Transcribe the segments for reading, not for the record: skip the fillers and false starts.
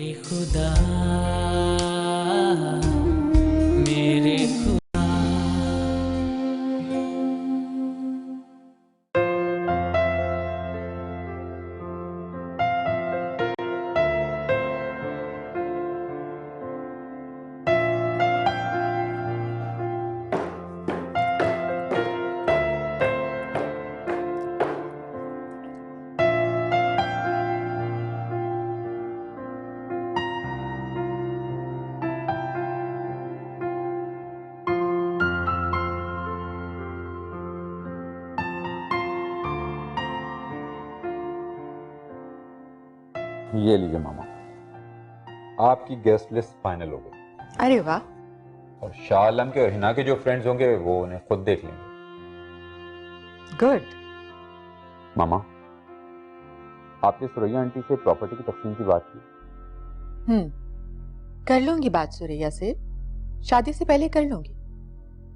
मेरे खुदा, मेरे खुदा। ये लीजिए मामा, आपकी गेस्ट लिस्ट फाइनल हो गई। अरे वाह। और शाह आलम के और हिना के जो फ्रेंड्स होंगे वो उन्हें खुद देख लेंगे। गुड। मामा, आपने सुरैया आंटी से प्रॉपर्टी की तकसीम की बात की? कर लूंगी बात सुरैया से, शादी से पहले कर लूंगी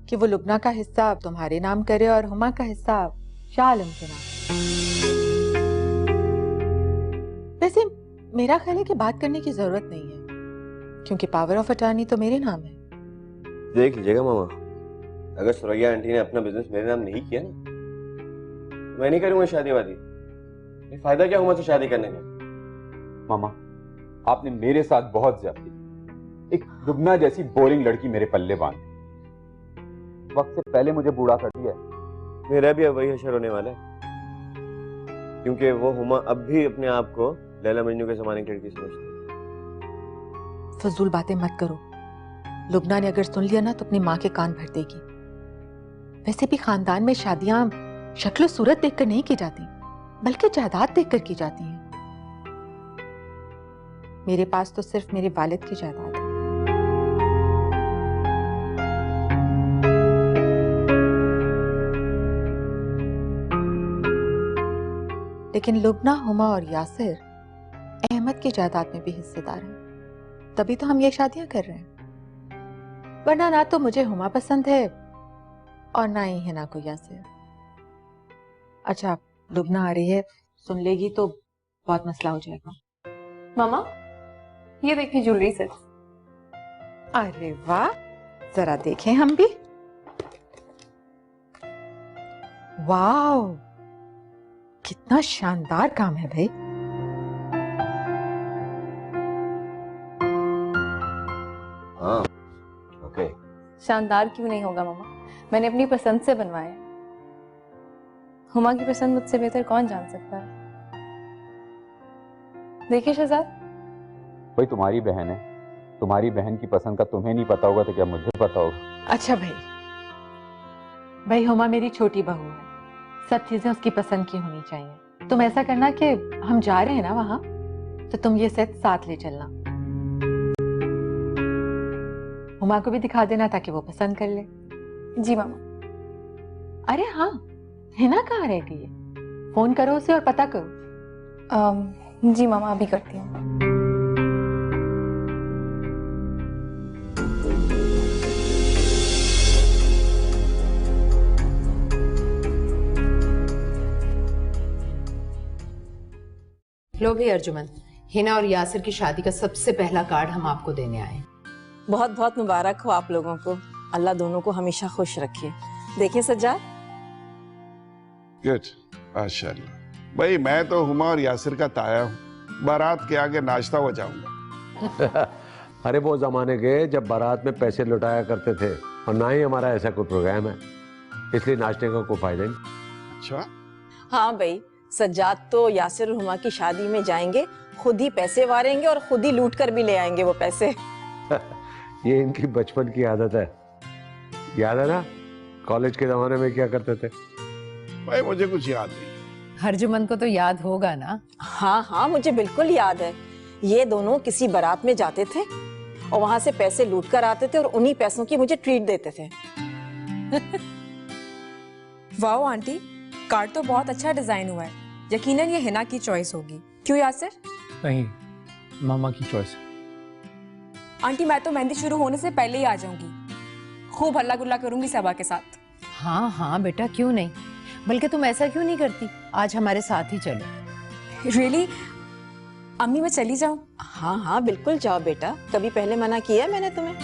कि वो लुबना का हिस्सा तुम्हारे नाम करे और हुमा का हिस्सा शाह आलम के नाम। वैसे मेरा ख्याल है कि बात करने की जरूरत नहीं है, क्योंकि पावर ऑफ अटॉर्नी तो मेरे नाम है। देख लीजिएगा मामा, अगर सुरैया आंटी ने अपना बिजनेस मेरे नाम नहीं किया ना, मैं नहीं करूंगा शादी वादी। फायदा क्या हुआ मुझसे शादी करने का? मामा, आपने मेरे साथ बहुत ज्यादती, एक दुबना जैसी बोरिंग लड़की मेरे पल्ले बांध दी। वक्त से पहले मुझे बूढ़ा कर दिया। मेरा भी अब वही हशर होने वाला है, क्योंकि वो हुमा अब भी अपने आप को लैला मजनू के जमाने की लड़की समझती है। फजूल बातें मत करो। लुबना ने अगर सुन लिया ना तो अपनी माँ के कान भर देगी। वैसे भी खानदान में शादियां शक्ल सूरत देखकर नहीं की जाती, बल्कि जायदाद देखकर की जाती हैं। मेरे पास तो सिर्फ मेरे वालिद की जायदाद है। लेकिन लुबना, हुमा और यासिर अहमद की जायदाद में भी हिस्सेदार हैं, तभी तो हम ये शादियां कर रहे हैं। वरना ना तो मुझे हुमा पसंद है और ना ही हिना को यासिर। अच्छा, लुबना आ रही है, सुन लेगी तो बहुत मसला हो जाएगा। मामा, ये देखिए ज्वेलरी सेट। अरे वाह, जरा देखें हम भी। वाह, कितना शानदार काम है भाई। हाँ, ओके। शानदार क्यों नहीं होगा मामा, मैंने अपनी पसंद से बनवाया है। हुमा की पसंद मुझसे बेहतर कौन जान सकता है। देखिए शहजाद, भाई तुम्हारी बहन है, तुम्हारी बहन की पसंद का तुम्हें नहीं पता होगा तो क्या मुझे पता होगा? अच्छा भाई, भाई हुमा मेरी छोटी बहू है, सब चीजें उसकी पसंद की होनी चाहिए। तुम ऐसा करना कि हम जा रहे हैं ना वहां, तो तुम ये सेट साथ ले चलना। हुमा को भी दिखा देना ताकि वो पसंद कर ले। जी मामा। अरे हाँ, हिना कहाँ रह गई है? फोन करो उसे और पता करो। जी मामा, अभी करती हूँ। लो भी अर्जुमन, हिना और यासिर की शादी का सबसे पहला कार्ड हम आपको देने आए। बहुत बहुत मुबारक हो आप लोगों को। अल्लाह दोनों को हमेशा खुश रखे। देखिए सज्जाद। गुड, माशाल्लाह। भाई मैं तो हुमा और यासिर का ताया हूँ, बारात के आगे नाश्ता हो जाऊंगा। अरे वो जमाने के जब बारात में पैसे लुटाया करते थे, और ना ही हमारा ऐसा कोई प्रोग्राम है, इसलिए नाश्ते का कोई फायदा नहीं। अच्छा? हाँ भाई, सज्जाद तो यासिर और हुमा की शादी में जाएंगे, खुद ही पैसे वारेंगे और खुद ही लूट कर भी ले आएंगे वो पैसे। ये इनकी बचपन की आदत है। याद है ना कॉलेज के जमाने में क्या करते थे? भाई मुझे कुछ याद नहीं। अर्जुमन को तो याद होगा ना? हाँ हाँ, मुझे बिल्कुल याद है। ये दोनों किसी बारात में जाते थे और वहां से पैसे लूट कर आते थे और उन्हीं पैसों की मुझे ट्रीट देते थे। वाह आंटी, कार्ड तो बहुत अच्छा डिजाइन हुआ है। यकीनन ये हिना की चॉइस होगी, क्यों यासिर? नहीं, मामा की चॉइस। आंटी मैं तो मेहंदी शुरू होने से पहले ही आ जाऊंगी, खूब हल्ला गुल्ला करूंगी सबा के साथ। हाँ हाँ बेटा, क्यों नहीं, बल्कि तुम ऐसा क्यों नहीं करती, आज हमारे साथ ही चलो। रियली? अम्मी मैं चली जाऊं? हाँ हाँ बिल्कुल जाओ बेटा, कभी पहले मना किया है मैंने तुम्हें?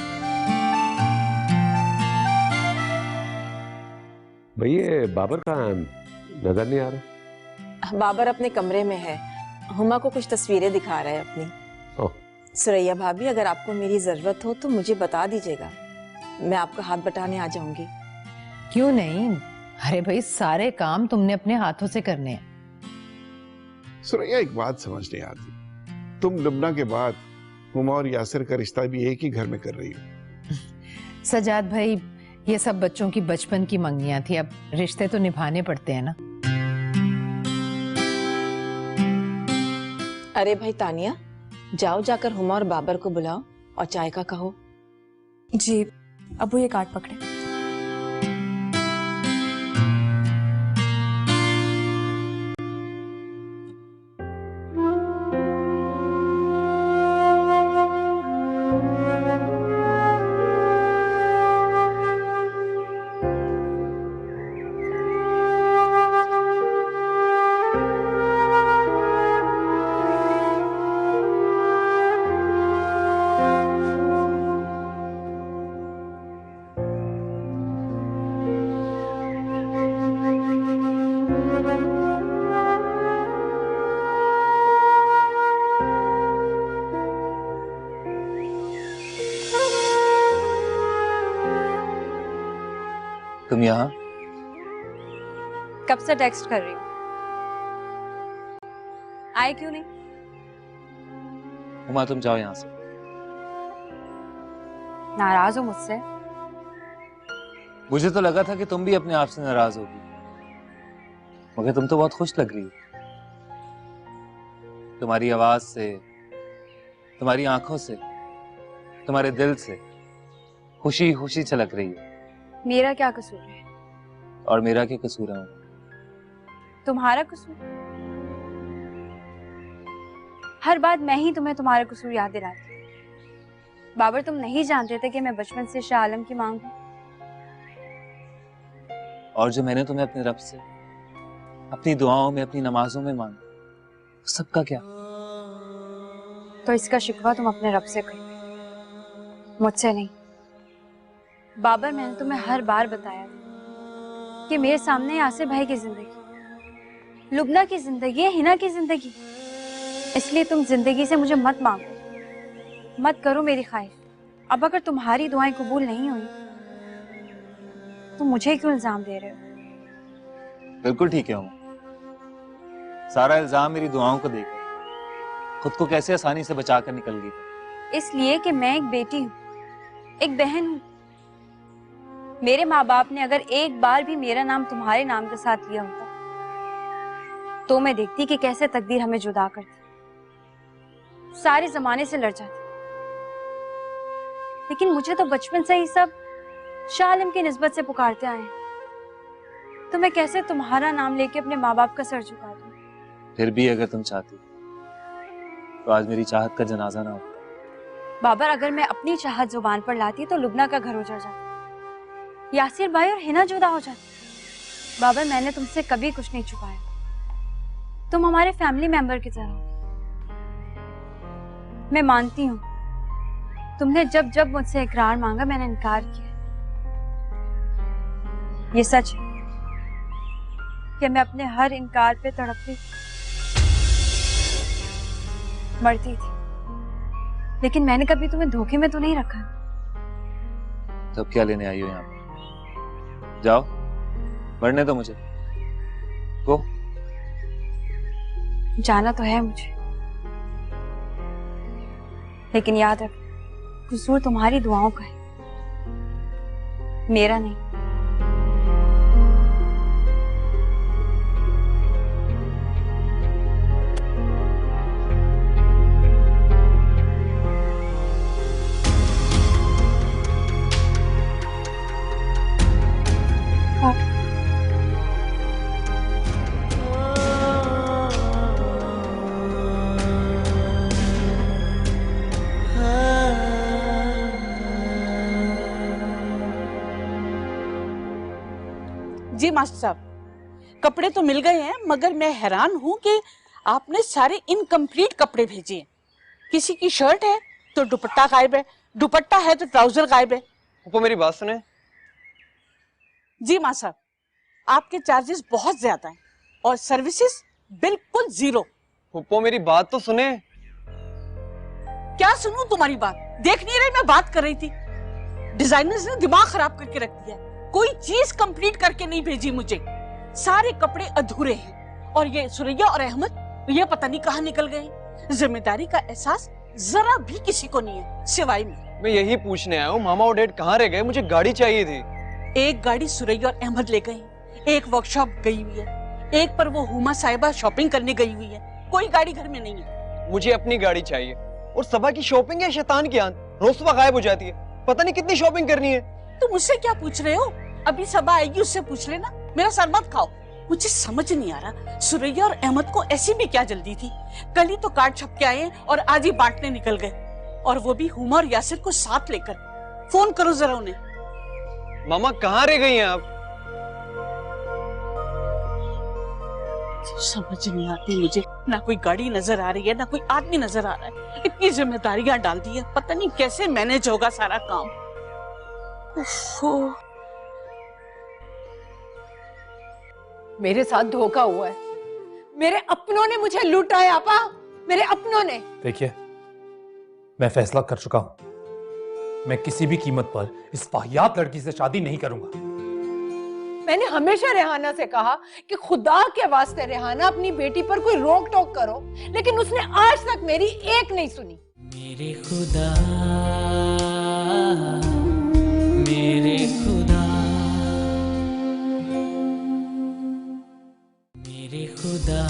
भाई ये बाबर कहाँ है? नजर नहीं आ रहा। बाबर अपने कमरे में है, हुमा को कुछ तस्वीरें दिखा रहा है अपनी। ओह। सुरैया भाभी अगर आपको मेरी जरूरत हो तो मुझे बता दीजिएगा, मैं आपका हाथ बटाने आ जाऊंगी। क्यों नहीं, अरे भाई सारे काम तुमने अपने हाथों से करने हैं। सुरैया एक बात समझ नहीं आती, तुम लुबना के बाद हुमा और यासिर का रिश्ता भी एक ही घर में कर रही हो। सजाद भाई ये सब बच्चों की बचपन की मंगनियां थी, अब रिश्ते तो निभाने पड़ते हैं ना। अरे भाई तानिया, जाओ जाकर हुमा और बाबर को बुलाओ और चाय का कहो। जी अबू ये कार्ड पकड़े। तुम यहाँ? कब से टेक्स्ट कर रही हूँ, आए क्यों नहीं? हुमा तुम जाओ यहाँ से। नाराज हो मुझसे? मुझे तो लगा था कि तुम भी अपने आप से नाराज होगी, मगर तुम तो बहुत खुश लग रही हो। तुम्हारी आवाज से, तुम्हारी आंखों से, तुम्हारे दिल से खुशी खुशी छलक रही है। मेरा क्या कसूर है? और मेरा क्या कसूर है? तुम्हारा कसूर? हर बात मैं ही तुम्हें तुम्हारा कसूर याद दिलाती। बाबर तुम नहीं जानते थे कि मैं बचपन से शाह आलम की मांग हूं। और जो मैंने तुम्हें अपने रब से अपनी दुआओं में, अपनी नमाजों में मांगा, सबका क्या? तो इसका शिकवा तुम अपने रब से करो, मुझसे नहीं। बाबर मैंने तुम्हें हर बार बताया कि मेरे सामने यासिर भाई की जिंदगी, लुबना की जिंदगी, हिना की जिंदगी, इसलिए तुम जिंदगी से मुझे मत मांगो, मत करो मेरी ख्वाहिश। अब अगर तुम्हारी दुआएं कबूल नहीं हुई तो मुझे क्यों इल्जाम दे रहे हो? बिल्कुल ठीक है। सारा इल्जाम मेरी दुआओं को देकर खुद को कैसे आसानी से बचाकर निकल गई। इसलिए कि मैं एक बेटी हूँ, एक बहन हूँ। मेरे माँ बाप ने अगर एक बार भी मेरा नाम तुम्हारे नाम के साथ लिया होता तो मैं देखती कि कैसे तकदीर हमें जुदा करती, सारे जमाने से लड़ जाती। लेकिन मुझे तो बचपन से ही सब शाह आलम की निस्बत से पुकारते आए हैं, तो मैं कैसे तुम्हारा नाम लेके अपने माँ बाप का सर झुका दूं? फिर भी अगर तुम चाहती तो आज मेरी चाहत का जनाजा ना होता। बाबर अगर मैं अपनी चाहत जुबान पर लाती तो लुबना का घर उजड़ जाता, यासिर भाई और हिना जुदा हो जाती। बाबर मैंने तुमसे कभी कुछ नहीं छुपाया, तुम हमारे फैमिली मेंबर की तरह हो। मैं मानती हूँ तुमने जब जब मुझसे इकरार मांगा मैंने इनकार किया। ये सच है कि मैं अपने हर इनकार पे तड़पती मरती थी, लेकिन मैंने कभी तुम्हें धोखे में तो नहीं रखा। तब क्या लेने आई हो यहाँ पे? जाओ, मरने दो मुझे। गो। जाना तो है मुझे, लेकिन याद रख कसूर तुम्हारी दुआओं का है, मेरा नहीं। जी मास्टर साहब, कपड़े तो मिल गए हैं, मगर मैं हैरान हूँ कि आपने सारे इनकम्प्लीट कपड़े भेजे हैं। किसी की शर्ट है तो दुपट्टा गायब है, दुपट्टा है तो ट्राउजर गायब है। फूफो मेरी बात सुने। जी माँ साहब, आपके चार्जेस बहुत ज्यादा हैं और सर्विसेज बिल्कुल जीरो। फूफो मेरी बात तो सुने। क्या सुनूं तुम्हारी बात? देख नहीं रही मैं बात कर रही थी। डिजाइनर्स ने दिमाग खराब करके रख दिया, कोई चीज कंप्लीट करके नहीं भेजी मुझे। सारे कपड़े अधूरे हैं और ये सुरैया और अहमद ये पता नहीं कहाँ निकल गए। जिम्मेदारी का एहसास जरा भी किसी को नहीं है सिवाय मैं यही पूछने आया हूँ, मामा और डैड कहाँ रह गए? मुझे गाड़ी चाहिए थी। एक गाड़ी सुरैया और अहमद ले गए, एक वर्कशॉप गई हुई है, एक पर वो हुमा साहिबा शॉपिंग करने गई हुई है। कोई गाड़ी घर में नहीं है। मुझे अपनी गाड़ी चाहिए। और सबा की शॉपिंग है शैतान की आंत, रोज सुबह गायब हो जाती है, पता नहीं कितनी शॉपिंग करनी है। तुम मुझसे क्या पूछ रहे हो? अभी सबा आएगी उससे पूछ लेना, मेरा सर मत खाओ। मुझे समझ नहीं आ रहा सुरैया और अहमद को ऐसी भी क्या जल्दी थी। कल ही तो कार्ड छप के आए और आज ही बांटने निकल गए, और वो भी हुमा और यासिर को साथ लेकर। फोन करो जरा उन्हें। मामा कहाँ रह गई हैं आप? समझ नहीं आती मुझे, ना कोई गाड़ी नजर आ रही है ना कोई आदमी नजर आ रहा है। इतनी जिम्मेदारियां डाल दी है, पता नहीं कैसे मैनेज होगा सारा काम। उफ़। मेरे साथ धोखा हुआ है। मेरे अपनों ने मुझे लूटा है आपा, मेरे अपनों ने। देखिए, मैं फैसला कर चुका हूं, मैं किसी भी कीमत पर इस वाहियात लड़की से शादी नहीं करूंगा। मैंने हमेशा रेहाना से कहा कि खुदा के वास्ते रेहाना अपनी बेटी पर कोई रोक टोक करो, लेकिन उसने आज तक मेरी एक नहीं सुनी। मेरे खुदा, मेरे खुदा, मेरे खुदा,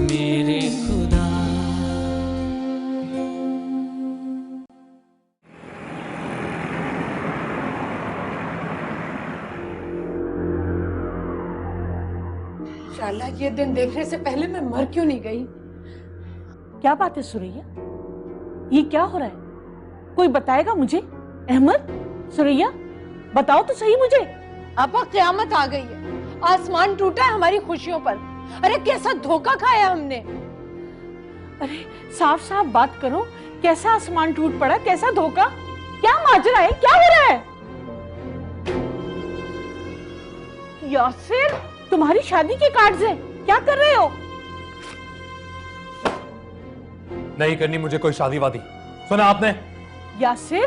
मेरे खुदा। शाला ये दिन देखने से पहले मैं मर क्यों नहीं गई? क्या बात है सुरैया, ये क्या हो रहा है? कोई बताएगा मुझे? अहमद, सुरैया, बताओ तो सही मुझे। आपा क़यामत आ गई है, आसमान टूटा है हमारी खुशियों पर। अरे कैसा धोखा खाया हमने। अरे साफ साफ बात करो, कैसा आसमान टूट पड़ा, कैसा धोखा, क्या माजरा है, क्या हो रहा है? यासिर, तुम्हारी शादी के कार्ड्स हैं, क्या कर रहे हो? नहीं करनी मुझे कोई शादी वादी, सुना आपने? यासिर?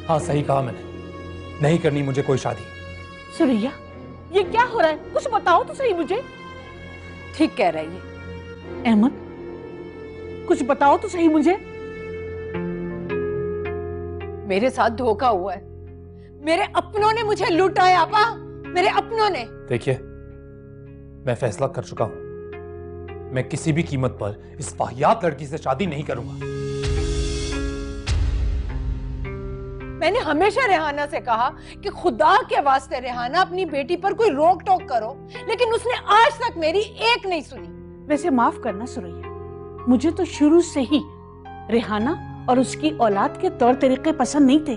हाँ सही कहा मैंने, नहीं करनी मुझे कोई शादी। सुरैया, ये क्या हो रहा है, कुछ बताओ तो सही मुझे। ठीक कह रही है। अहमद, कुछ बताओ तो सही मुझे। मेरे साथ धोखा हुआ है, मेरे अपनों ने मुझे लूटा है आपा, मेरे अपनों ने। देखिए, मैं फैसला कर चुका हूं, मैं किसी भी कीमत पर इस वाहियात लड़की से शादी नहीं करूंगा। मैंने हमेशा रेहाना से कहा कि खुदा के वास्ते रेहाना अपनी बेटी पर कोई रोक टोक करो, लेकिन उसने आज तक मेरी एक नहीं सुनी। वैसे माफ करना सुरैया, मुझे तो शुरू से ही रेहाना और उसकी औलाद के तौर तरीके पसंद नहीं थे,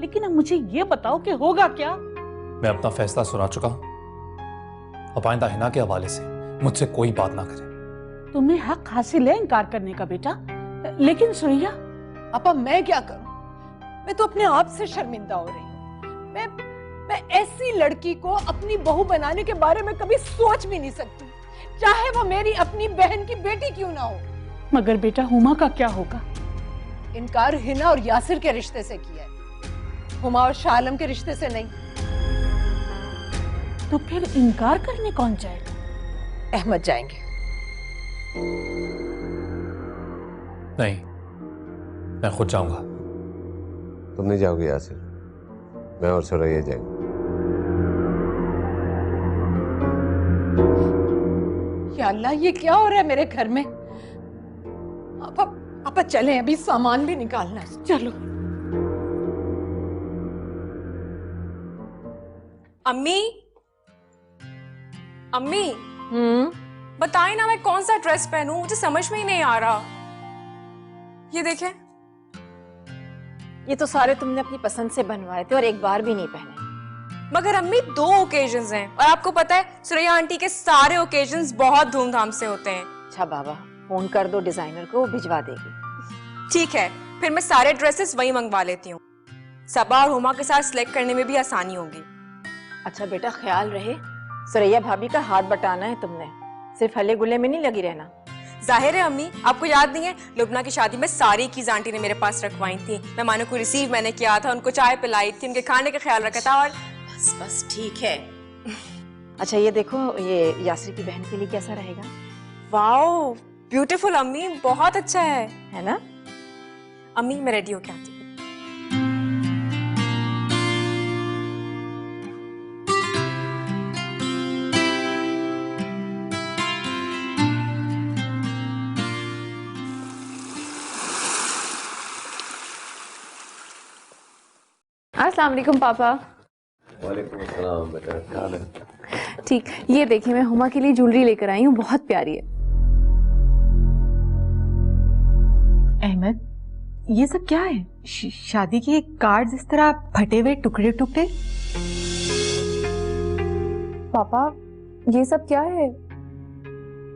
लेकिन अब मुझे ये बताओ कि होगा क्या? मैं अपना फैसला सुना चुका हूं, अब आइंदा हिना के हवाले से मुझसे कोई बात ना करे। तुम्हें हक हासिल है इनकार करने का बेटा, लेकिन सुरैया। अपा मैं क्या करूं, मैं तो अपने आप से शर्मिंदा हो रही हूँ। मैं ऐसी लड़की को अपनी बहू बनाने के बारे में कभी सोच भी नहीं सकती, चाहे वो मेरी अपनी बहन की बेटी क्यों ना हो। मगर बेटा हुमा का क्या होगा? इनकार हिना और यासिर के रिश्ते से किया है, हुमा और शाह आलम के रिश्ते से नहीं। तो फिर इनकार करने कौन जाएगा? अहमद जाएंगे। नहीं, मैं खुद जाऊंगा। तुम नहीं जाओगे यासिर, मैं और सुरैया जाएंगे। या अल्लाह, ये क्या हो रहा है मेरे घर में? आप चलें, अभी सामान भी निकालना है। चलो। अम्मी, अम्मी, बताएं ना मैं कौन सा ड्रेस पहनूं, मुझे समझ में ही नहीं आ रहा। ये देखें। ये तो सारे तुमने अपनी पसंद से बनवाए थे और एक बार भी नहीं पहने। मगर अम्मी 2 ओकेजन्स हैं और आपको पता है सुरैया आंटी के सारे ओकेजन्स बहुत धूमधाम से होते हैं। अच्छा बाबा, फोन कर दो डिजाइनर को, वो भिजवा देगी। ठीक है, फिर मैं सारे ड्रेसेस वही मंगवा लेती हूँ। सबा और हुमा के साथ सिलेक्ट करने में भी आसानी होगी। अच्छा बेटा, ख्याल रहे, सुरैया भाभी का हाथ बटाना है तुमने, सिर्फ हल्ले गुल्ले में नहीं लगी रहना। जाहिर है अम्मी, आपको याद नहीं है लुबना की शादी में सारी कीज आंटी ने मेरे पास रखवाई थी। मेहमानों को रिसीव मैंने किया था, उनको चाय पिलाई थी, उनके खाने का ख्याल रखा था। और बस बस ठीक है। अच्छा ये देखो, ये यासर की बहन के लिए कैसा रहेगा? वाओ ब्यूटीफुल अम्मी, बहुत अच्छा है ना? अम्मी मैं रेडी होके आती हूँ। अस्सलाम वालेकुम पापा। वालेकुम अस्सलाम बेटा, क्या हाल है? ठीक, ये देखिए मैं हुमा के लिए ज्वेलरी लेकर आई हूँ, बहुत प्यारी है। अहमद, ये सब क्या है? शादी के कार्ड्स इस तरह फटे हुए टुकड़े टुकड़े। पापा ये सब क्या है?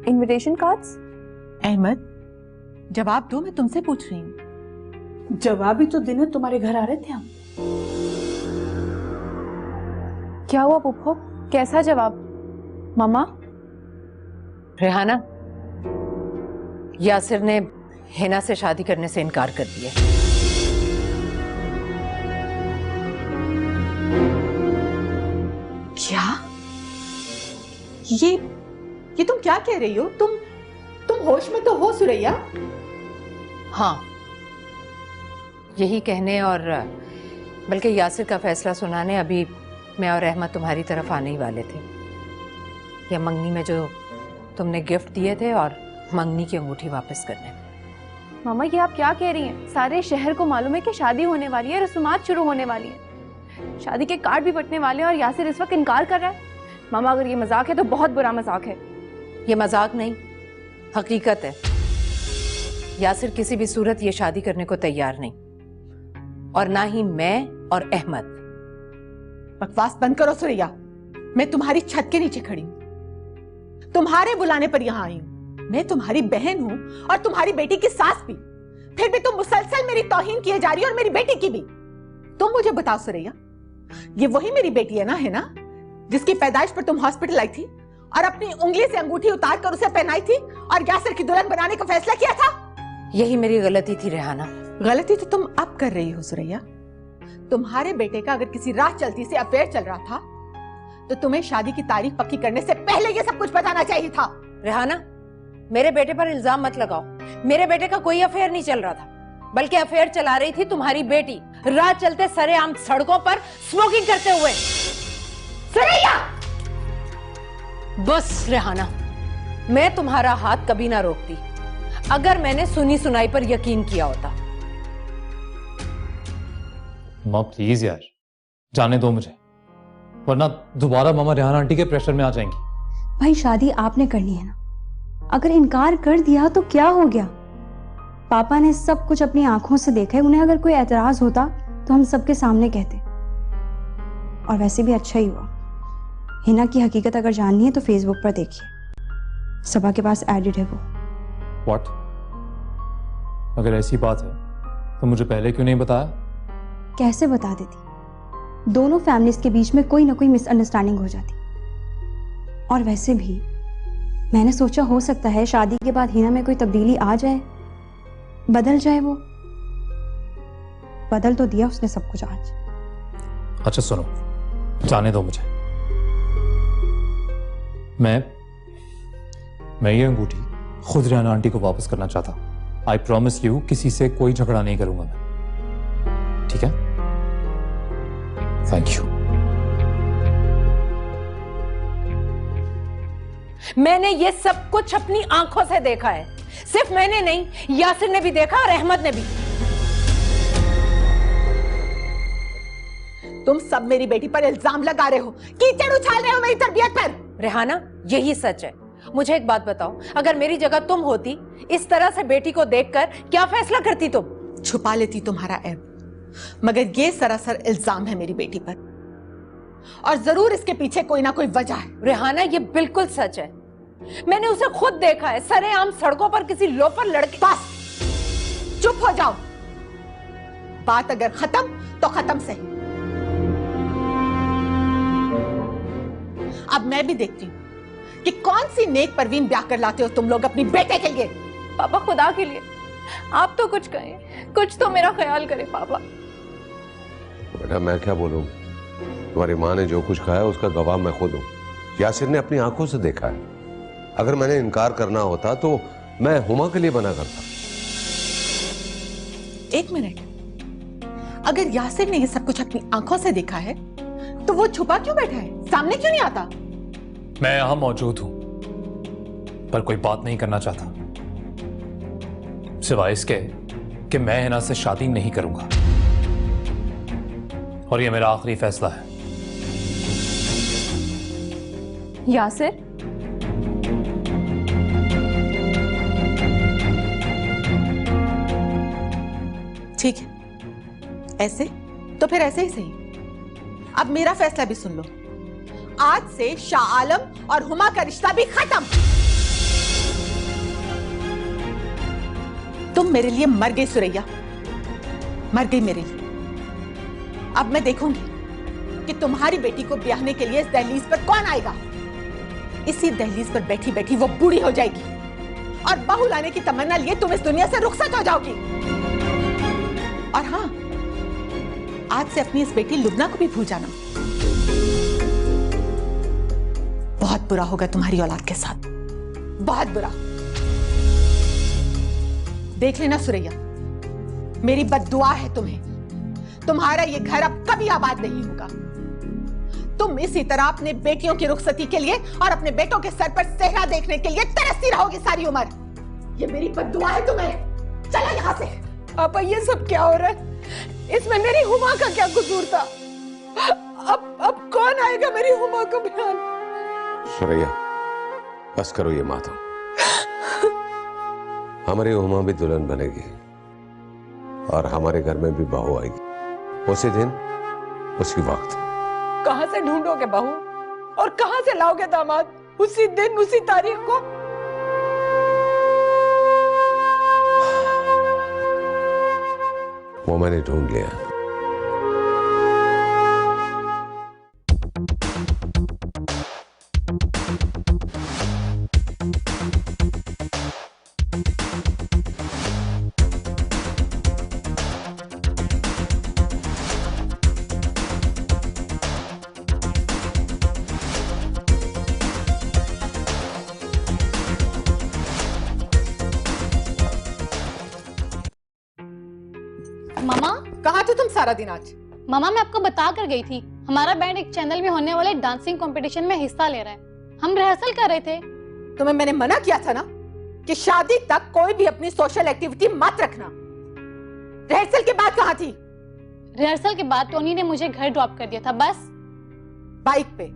Invitation cards? अहमद जवाब दो, मैं तुमसे पूछ रही हूँ। जवाब ही तो देने तुम्हारे घर आ रहे थे हम। क्या हुआ पुप्पो, कैसा जवाब? मामा? रेहाना, यासिर ने हिना से शादी करने से इनकार कर दिया। क्या? ये तुम क्या कह रही हो? तुम होश में तो हो सुरैया? हाँ, यही कहने और बल्कि यासिर का फैसला सुनाने अभी मैं और अहमद तुम्हारी तरफ आने ही वाले थे। या मंगनी में जो तुमने गिफ्ट दिए थे और मंगनी की अंगूठी वापस करने। मामा ये आप क्या कह रही हैं? सारे शहर को मालूम है कि शादी होने वाली है, रस्मात शुरू होने वाली है, शादी के कार्ड भी बंटने वाले हैं और यासिर इस वक्त इनकार कर रहा है। मामा अगर ये मजाक है तो बहुत बुरा मजाक है। ये मजाक नहीं, हकीकत है। यासिर किसी भी सूरत ये शादी करने को तैयार नहीं, और ना ही मैं और अहमद। बकवास बंद करो सुरैया, मैं तुम्हारी छत के नीचे खड़ी हूं, तुम्हारे बुलाने पर यहां आई हूं। मैं तुम्हारी बहन हूं और तुम्हारी बेटी की सास भी, फिर भी तुम मुसलसल मेरी तौहीन किए जा रही हो और मेरी बेटी की भी। तुम मुझे बताओ सुरैया, ये वही मेरी बेटी है ना, जिसकी पैदाइश पर तुम हॉस्पिटल आई थी और अपनी उंगली से अंगूठी उतार कर उसे पहनाई थी और यासिर की दुल्हन बनाने का फैसला किया था? यही मेरी गलती थी रेहाना। गलती तो तुम अब कर रही हो सुरैया। तुम्हारे बेटे का अगर किसी राह चलती से अफेयर चल रहा था तो तुम्हें शादी की तारीख पक्की करने से पहले ये सब कुछ बताना चाहिए था। रेहाना, मेरे बेटे पर इल्जाम मत लगाओ। मेरे बेटे का कोई अफेयर नहीं चल रहा था, बल्कि अफेयर चला रही थी तुम्हारी बेटी, राह चलते सरेआम सड़कों पर स्मोकिंग करते हुए। सुरैया! बस रेहाना, मैं तुम्हारा हाथ कभी ना रोकती अगर मैंने सुनी सुनाई पर यकीन किया होता। माँ प्लीज यार, जाने दो मुझे, वरना दोबारा मामा रेहाना आंटी के प्रेशर में आ जाएंगी। भाई शादी आपने करनी है ना, अगर इनकार कर दिया तो क्या हो गया? पापा ने सब कुछ अपनी आंखों से देखा है, उन्हें अगर कोई एतराज होता तो हम सबके सामने कहते। और वैसे भी अच्छा ही हुआ। हिना की हकीकत अगर जाननी है तो फेसबुक पर देखिए, सबा के पास एडिड है वो। व्हाट? अगर ऐसी बात है तो मुझे पहले क्यों नहीं बताया? कैसे बता देती? दोनों फैमिलीज के बीच में कोई ना कोई मिसअंडरस्टैंडिंग हो जाती। और वैसे भी मैंने सोचा हो सकता है शादी के बाद हिना में कोई तब्दीली आ जाए, बदल जाए। वो बदल तो दिया उसने सब कुछ आज। अच्छा सुनो, जाने दो मुझे। मैं ये अंगूठी खुद रेहाना आंटी को वापस करना चाहता। आई प्रॉमिस यू, किसी से कोई झगड़ा नहीं करूंगा मैं, ठीक है? Thank you. मैंने ये सब कुछ अपनी आंखों से देखा है। सिर्फ मैंने नहीं, यासिर ने भी देखा और अहमद ने भी। तुम सब मेरी बेटी पर इल्जाम लगा रहे हो, कीचड़ उछाल रहे हो मेरी तरबियत पर। रेहाना, यही सच है। मुझे एक बात बताओ, अगर मेरी जगह तुम होती, इस तरह से बेटी को देखकर क्या फैसला करती तुम? छुपा लेती तुम्हारा ऐब, मगर ये सरासर इल्जाम है मेरी बेटी पर। और जरूर इसके पीछे कोई ना कोई वजह है। रेहाना, ये बिल्कुल सच है। मैंने उसे खुद देखा है सरेआम सड़कों पर किसी लोफर लड़के। बस चुप हो जाओ। बात अगर खत्म तो खत्म सही। अब मैं भी देखती हूँ कि कौन सी नेक परवीन ब्याह कर लाते हो तुम लोग अपनी बेटे के लिए। पापा खुदा के लिए आप तो कुछ कहें, कुछ तो मेरा ख्याल करें पापा। बेटा मैं क्या बोलूं, तुम्हारी माँ ने जो कुछ कहा है उसका गवाह मैं खुद हूं। यासिर ने अपनी आंखों से देखा है। अगर मैंने इनकार करना होता तो मैं हुमा के लिए बना करता। एक मिनट, अगर यासिर ने ये सब कुछ अपनी आंखों से देखा है तो वो छुपा क्यों बैठा है, सामने क्यों नहीं आता? मैं यहां मौजूद हूं पर कोई बात नहीं करना चाहता, सिवाय इसके कि मैं हिना से शादी नहीं करूंगा और ये मेरा आखिरी फैसला है। यासिर, ठीक है, ऐसे तो फिर ऐसे ही सही। अब मेरा फैसला भी सुन लो। आज से शाह आलम और हुमा का रिश्ता भी खत्म। तुम मेरे लिए मर गई सुरैया, मर गई मेरे लिए। अब मैं देखूंगी कि तुम्हारी बेटी को ब्याहने के लिए इस दहलीज पर कौन आएगा। इसी दहलीज पर बैठी बैठी वो बूढ़ी हो जाएगी और बहू लाने की तमन्ना लिए तुम इस दुनिया से रुखसत हो जाओगी। और हाँ, आज से अपनी इस बेटी लुबना को भी भूल जाना। बहुत बुरा होगा तुम्हारी औलाद के साथ, बहुत बुरा। देख लेना सुरैया, मेरी बद्दुआ है तुम्हें। तुम्हारा ये घर अब कभी आबाद नहीं होगा। तुम इसी तरह अपने बेटियों की रुखसती के लिए और अपने बेटों के सर पर सेहरा देखने के लिए तरसती रहोगी सारी उम्र। ये मेरी बद्दुआ है तुम्हें। चलो यहां से। पापा ये सब क्या हो रहा है? इसमें मेरी हुमा का क्या कसूर था? अब कौन आएगा मेरी हुमा को बयान? सुरैया बस करो ये मातम। हमारी हुमा भी दुल्हन बनेगी और हमारे घर में भी बहू आएगी। उसी दिन उसी वक्त। कहां से ढूंढोगे बहू और कहां से लाओगे दामाद? उसी दिन उसी तारीख को? वो मैंने ढूंढ लिया। मामा, कहाँ थे तुम सारा दिन आज? मामा मैं आपको बता कर गई थी, हमारा बैंड एक चैनल में होने वाले डांसिंग कंपटीशन में हिस्सा ले रहा है। हम रिहर्सल कर रहे थे। तुम्हें मैंने मना किया था ना कि शादी तक कोई भी अपनी सोशल एक्टिविटी मत रखना। रिहर्सल के बाद कहाँ थी? रिहर्सल के बाद टोनी ने मुझे घर ड्रॉप कर दिया था, बस। बाइक पे?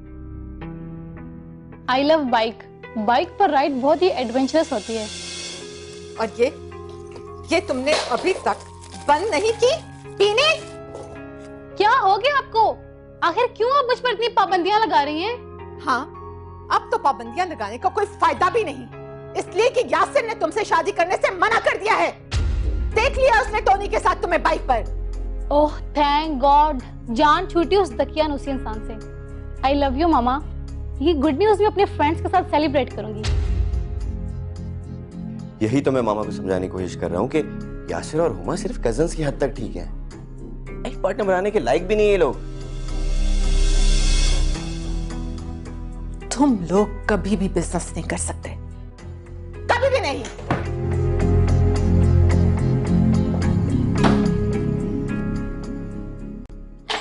I love bike. बाइक पर राइड बहुत ही एडवेंचरस होती है। और ये तुमने अभी तक बंद नहीं की पीने? क्या हो गया आपको? आखिर क्यों आप मुझ पर इतनी पाबंदियां लगा रही हैं? हाँ, अब तो पाबंदियां लगाने का कोई फायदा भी नहीं, इसलिए कि यासिर ने तुमसे शादी करने से मना कर दिया है। देख लिया उसने टोनी के साथ तुम्हें बाइक पर। ओह थैंक गॉड, जान छूटी उस दकियानुसी इंसान से। आई लव यू मामा। ये गुड न्यूज भी अपने फ्रेंड्स के साथ सेलिब्रेट करूंगी। यही तो मैं मामा को समझाने की कोशिश कर रहा हूँ कि यासिर और हुमा सिर्फ कजन्स की हद तक ठीक है, एक पार्टनर बनाने के लायक भी नहीं है ये लोग। तुम लोग कभी भी बिजनेस नहीं कर सकते, कभी भी नहीं।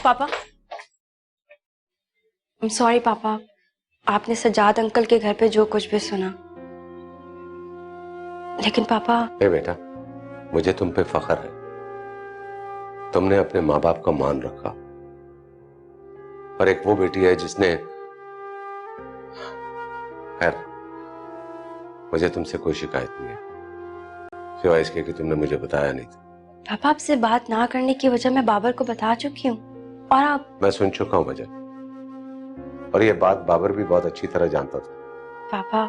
पापा, सॉरी पापा, आपने सजाद अंकल के घर पे जो कुछ भी सुना, लेकिन पापा। ए बेटा, मुझे तुम पे फख्र है। तुमने अपने माँ बाप का मान रखा और एक वो बेटी है जिसने, खैर मुझे तुमसे कोई शिकायत नहीं है, सिवाय इसके कि तुमने मुझे बताया नहीं था। पापा आपसे बात ना करने की वजह मैं बाबर को बता चुकी हूँ और आप। मैं सुन चुका हूँ वजह, और ये बात बाबर भी बहुत अच्छी तरह जानता था। पापा,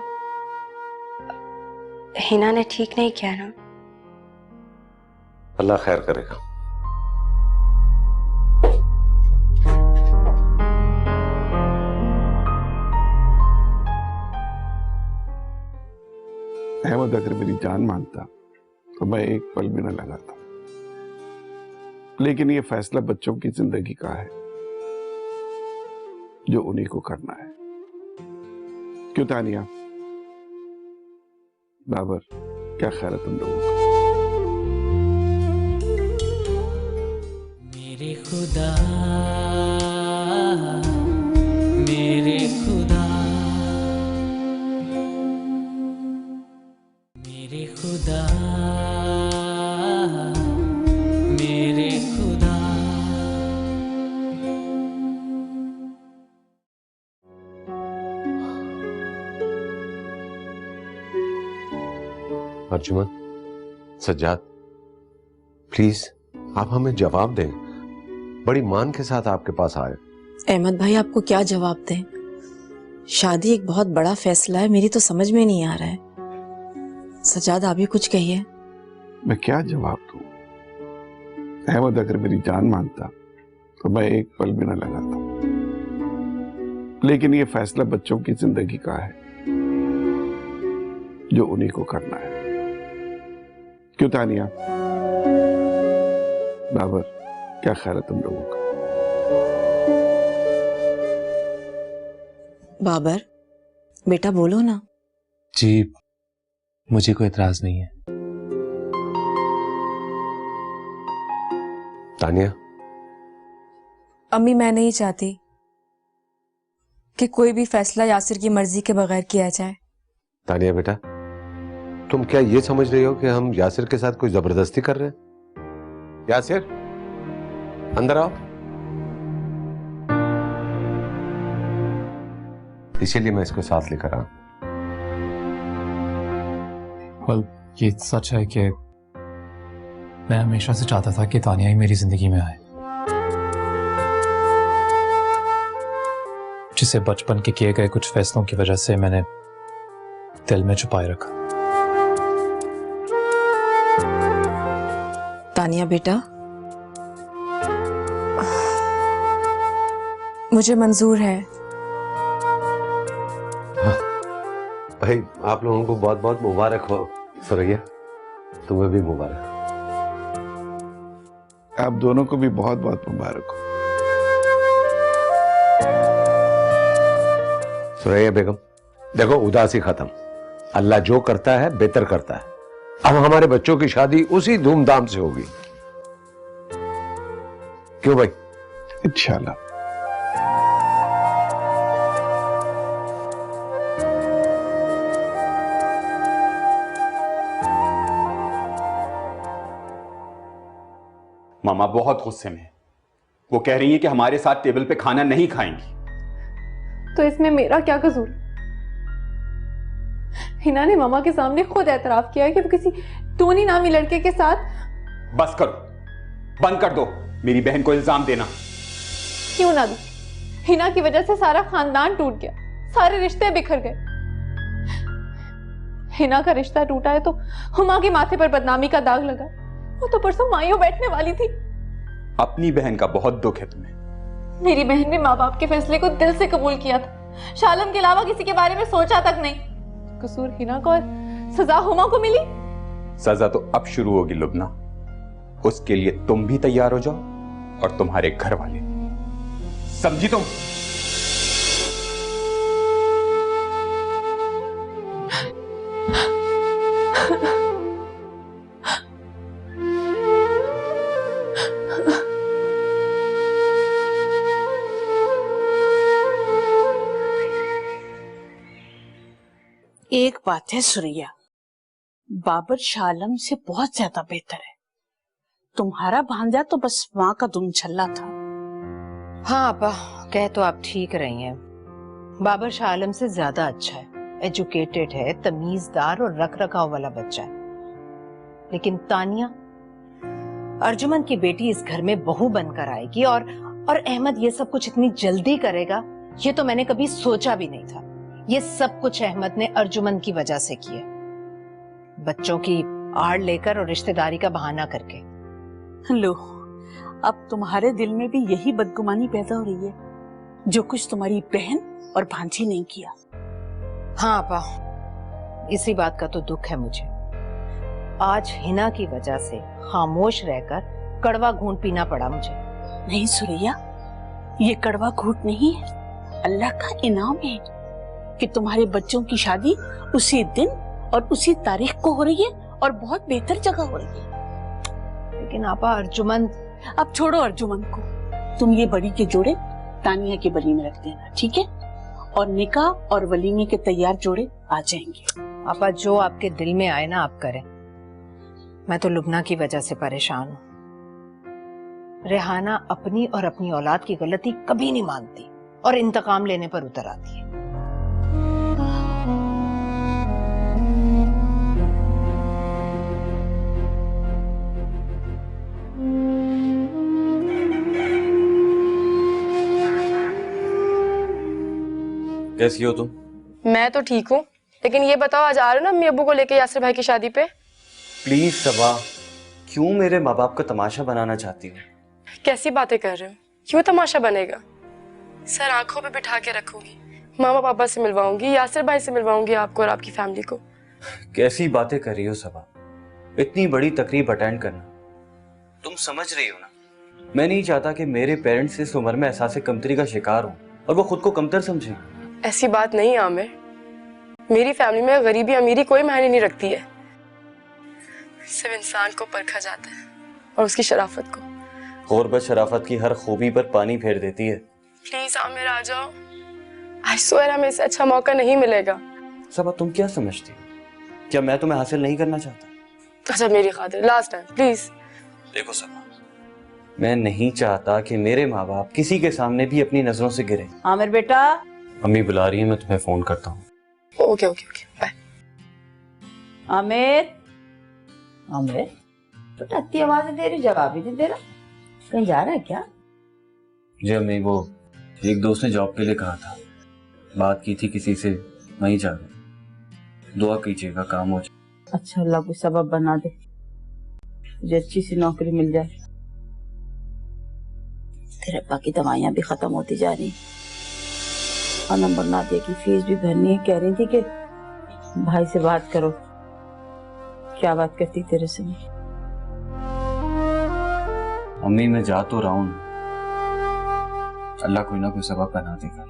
हिना ने ठीक नहीं किया ना? अल्लाह खैर करेगा। अहमद अगर मेरी जान मांगता तो मैं एक पल भी न लगाता, लेकिन ये फैसला बच्चों की जिंदगी का है जो उन्हीं को करना है। क्यों तानिया? बाबर, क्या ख्याल है तुम लोगों का? मेरे खुदा, मेरे खुदा, मेरे खुदा, मेरे खुदा। अर्जुमन, सज्जाद, प्लीज आप हमें जवाब दें। बड़ी मान के साथ आपके पास आए। अहमद भाई, आपको क्या जवाब दें? शादी एक बहुत बड़ा फैसला है, मेरी तो समझ में नहीं आ रहा है। सजाद, आप भी कुछ कहिए। मैं क्या जवाब दूं? अहमद अगर मेरी जान मांगता तो मैं एक पल भी न लगाता, लेकिन ये फैसला बच्चों की जिंदगी का है जो उन्हीं को करना है। क्यों तानिया? बाबर, क्या ख्याल है तुम लोगों का? बाबर, बेटा बोलो ना। जी, मुझे कोई एतराज नहीं है। तानिया? अम्मी, मैं नहीं चाहती कि कोई भी फैसला यासिर की मर्जी के बगैर किया जाए। तानिया बेटा, तुम क्या ये समझ रही हो कि हम यासिर के साथ कोई जबरदस्ती कर रहे हैं? यासिर, अंदर आओ। इसीलिए मैं इसको साथ लेकर आया। well, ये सच है कि मैं हमेशा से चाहता था कि तानिया ही मेरी जिंदगी में आए, जिसे बचपन के किए गए कुछ फैसलों की वजह से मैंने दिल में छुपाए रखा। तानिया बेटा, मुझे मंजूर है। भाई, आप लोगों को बहुत बहुत मुबारक हो। सुरैया, तुम्हें भी मुबारक। आप दोनों को भी बहुत बहुत मुबारक हो। सुरैया बेगम, देखो, उदासी खत्म। अल्लाह जो करता है बेहतर करता है। अब हमारे बच्चों की शादी उसी धूमधाम से होगी। क्यों भाई? इंशाल्लाह। मामा बहुत गुस्से में। वो कह रही है कि हमारे साथ टेबल पे खाना नहीं खाएंगी। तो इसमें मेरा क्या कसूर? हिना ने मामा के सामने खुद एतराफ किया है कि वो किसी टोनी नामी लड़के के साथ। बस करो, बंद कर दो मेरी बहन को इल्जाम देना। क्यों ना दूं? हिना की वजह से सारा खानदान टूट गया, सारे रिश्ते बिखर गए। हिना का रिश्ता टूटा है तो हुमा के माथे पर बदनामी का दाग लगा। वो तो परसों मायूं बैठने वाली थी। अपनी बहन का बहुत दुख है तुम्हें। मेरी बहन ने माँ बाप के फैसले को दिल से कबूल किया था, शालम के अलावा किसी के बारे में सोचा तक नहीं। कसूर हिना को और सजा हुमा को मिली। सजा तो अब शुरू होगी लुबना। उसके लिए तुम भी तैयार हो जाओ और तुम्हारे घर वाले, समझी तुम? एक बात है सुरैया, बाबर शालम से बहुत ज्यादा बेहतर है। तुम्हारा भांजा तो बस माँ का दुम छल्ला था। हाँ आपा, कह तो आप ठीक रही हैं। बाबर शालम से ज्यादा अच्छा है, एजुकेटेड है, तमीजदार और रख रखाव वाला बच्चा है। लेकिन तानिया, अर्जुमन की बेटी इस घर में बहू बनकर आएगी और अहमद ये सब कुछ इतनी जल्दी करेगा, ये तो मैंने कभी सोचा भी नहीं था। ये सब कुछ अहमद ने अर्जुमन की वजह से किया, बच्चों की आड़ लेकर और रिश्तेदारी का बहाना करके। लो, अब तुम्हारे दिल में भी यही बदगुमानी पैदा हो रही है जो कुछ तुम्हारी बहन और भांजी ने किया। हाँ आपा, इसी बात का तो दुख है मुझे। आज हिना की वजह से खामोश रहकर कड़वा घूंट पीना पड़ा मुझे। नहीं सुरैया, ये कड़वा घूंट नहीं है, अल्लाह का इनाम है कि तुम्हारे बच्चों की शादी उसी दिन और उसी तारीख को हो रही है और बहुत बेहतर जगह हो रही है। लेकिन आपा अर्जुमन। अब छोड़ो अर्जुमन को, तुम ये बड़ी के जोड़े तानिया के बली में रख देना, ठीक है? और निकाह और वलीमे के तैयार जोड़े आ जाएंगे। आपा जो आपके दिल में आए ना आप करें। मैं तो लुबना की वजह से परेशान हूँ। रेहाना अपनी और अपनी औलाद की गलती कभी नहीं मानती और इंतकाम लेने पर उतर आती है। कैसी हो तुम? मैं तो ठीक हूँ, लेकिन ये बताओ आज आ रहे हो ना अम्मी अब्बू को लेके यासिर भाई की शादी पे? प्लीज सबा, क्यों मेरे माँ बाप का तमाशा बनाना चाहती हो? कैसी बातें कर रहे हो? क्यों तमाशा बनेगा? सर आंखों पे बिठा के रखूंगी, मामा पापा से मिलवाऊंगी, यासिर भाई से मिलवाऊंगी आपको और आपकी फैमिली को। कैसी बातें कर रही हो सबा? इतनी बड़ी तकरीब अटेंड करना, तुम समझ रही हो ना? मैं नहीं चाहता कि मेरे पेरेंट्स इस उम्र में एहसास कमतरी का शिकार हो और वो खुद को कमतर समझें। ऐसी बात नहीं आमिर, मेरी फैमिली में गरीबी अमीरी कोई मायने नहीं रखती है, सिर्फ इंसान को परखा जाता है और उसकी शराफत को। गुर्बत शराफत की हर खूबी पर पानी फेर देती है। प्लीज आमिर आ जाओ, आई स्वेयर हमें इससे अच्छा मौका नहीं मिलेगा। सबा तुम क्या समझती हो? क्या मैं तुम्हें हासिल नहीं करना चाहता? अच्छा मेरी खातिर लास्ट टाइम प्लीज। देखो सबा, मैं नहीं चाहता कि मेरे माँ बाप किसी के सामने भी अपनी नजरों से गिरे। आमिर बेटा। अम्मी बुला रही है, मैं तुम्हें फोन करता हूँ। Okay okay okay bye. Aamir, Aamir तो टट्टी आवाज दे रही, जवाब ही नहीं दे रहा, कहीं जा रहा है क्या? जी अम्मी, वो एक दोस्त ने जॉब के लिए कहा था, बात की थी किसी से, वहीं जा रहा। दुआ कीजिएगा काम हो जाए। अच्छा, अल्लाह को सबब बना दे, मुझे अच्छी सी नौकरी मिल जाए। तेरे अब्बा की दवाइयां भी खत्म होती जा रही और नंबर नादिया की फीस भी भरनी है। कह रही थी कि भाई से बात करो। क्या बात करती तेरे से? अम्मी मैं जा तो रहा हूँ, अल्लाह कोई ना कोई सबब बना देगा।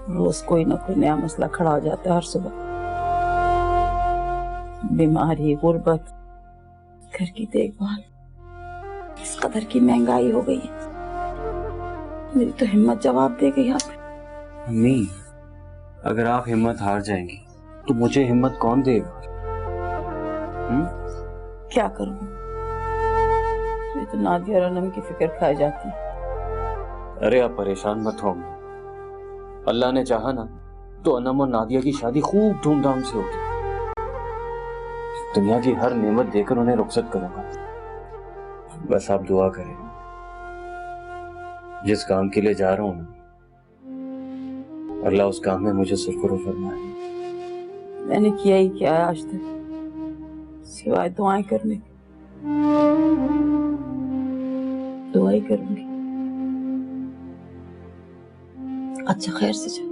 रोज कोई ना कोई नया मसला खड़ा हो जाता है हर सुबह। बीमारी, गुर्बत, घर की देखभाल, इस कदर की महंगाई हो गई है, मेरी तो हिम्मत जवाब दे गई यहाँ पे। अम्मी अगर आप हिम्मत हार जाएंगी तो मुझे हिम्मत कौन देगा? क्या करूँ? मुझे तो नादिया और अनम की फिक्र खाई जाती है। अरे आप परेशान मत हो, अल्लाह ने चाहा ना तो अनम और नादिया की शादी खूब धूमधाम से होगी। दुनिया की हर नेमत देकर उन्हें रुखसत करूंगा। बस आप दुआ करें। जिस काम के लिए जा रहा हूं ना, अल्लाह उस काम में मुझे सुरखुरू फरमाए। मैंने किया ही क्या है आज तक सिवाय दुआएं करने। दुआई करूंगी। अच्छा खैर से जा,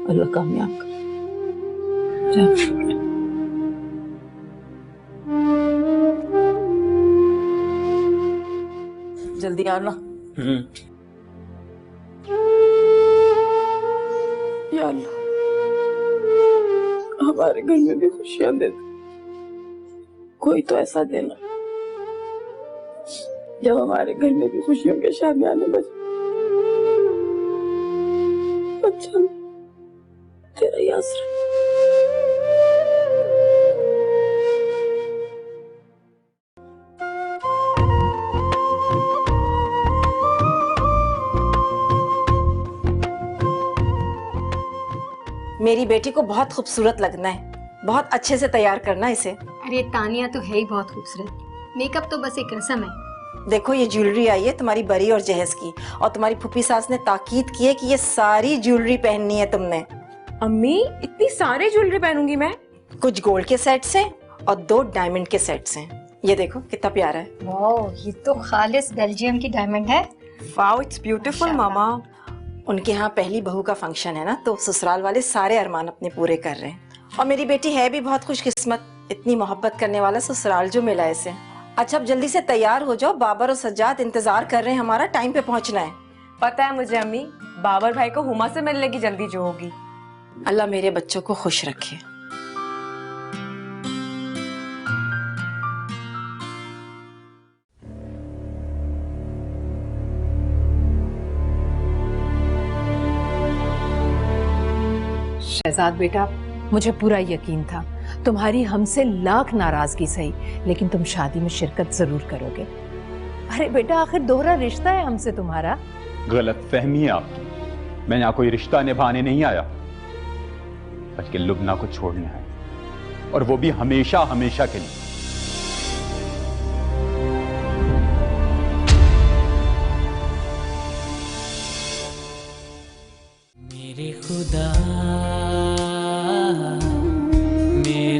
अल्लाह कामयाब कर। जल्दी आना। या अल्लाह हमारे घर में भी खुशियां दे दे। कोई तो ऐसा देना जब हमारे घर में भी खुशियों के शामियाने बजे। अच्छा तेरा यासर। मेरी बेटी को बहुत खूबसूरत लगना है, बहुत अच्छे से तैयार करना इसे। अरे तानिया तो है ही बहुत खूबसूरत, मेकअप तो बस एक रस्म है। देखो ये ज्वेलरी आई है तुम्हारी बरी और जहेज की, और तुम्हारी फूफी सास ने ताकीद की है कि ये सारी ज्वेलरी पहननी है तुमने। अम्मी इतनी सारी ज्वेलरी पहनूंगी मैं? कुछ गोल्ड के सेट्स हैं और 2 डायमंड के सेट्स हैं। ये देखो कितना प्यारा है। वाओ, ये तो खालिस बेल्जियम की डायमंड है। वाओ, इट्स ब्यूटीफुल मामा। उनके यहाँ पहली बहू का फंक्शन है ना, तो ससुराल वाले सारे अरमान अपने पूरे कर रहे हैं। और मेरी बेटी है भी बहुत खुशकिस्मत, इतनी मोहब्बत करने वाला ससुराल जो मिला इसे। अच्छा अब जल्दी से तैयार हो जाओ, बाबर और सज्जाद इंतजार कर रहे हैं, हमारा टाइम पे पहुंचना है। पता है मुझे अम्मी, बाबर भाई को हुमा से मिलने की जल्दी जो होगी। अल्लाह मेरे बच्चों को खुश रखे। शहजाद बेटा, मुझे पूरा यकीन था तुम्हारी हमसे लाख नाराजगी सही, लेकिन तुम शादी में शिरकत जरूर करोगे। अरे बेटा, आखिर दोहरा रिश्ता है हमसे तुम्हारा। गलत फहमी है आपकी। मैं यहाँ कोई रिश्ता निभाने नहीं आया, बल्कि लुबना को छोड़ने आया, और वो भी हमेशा हमेशा के लिए। मेरे खुदा, मेरे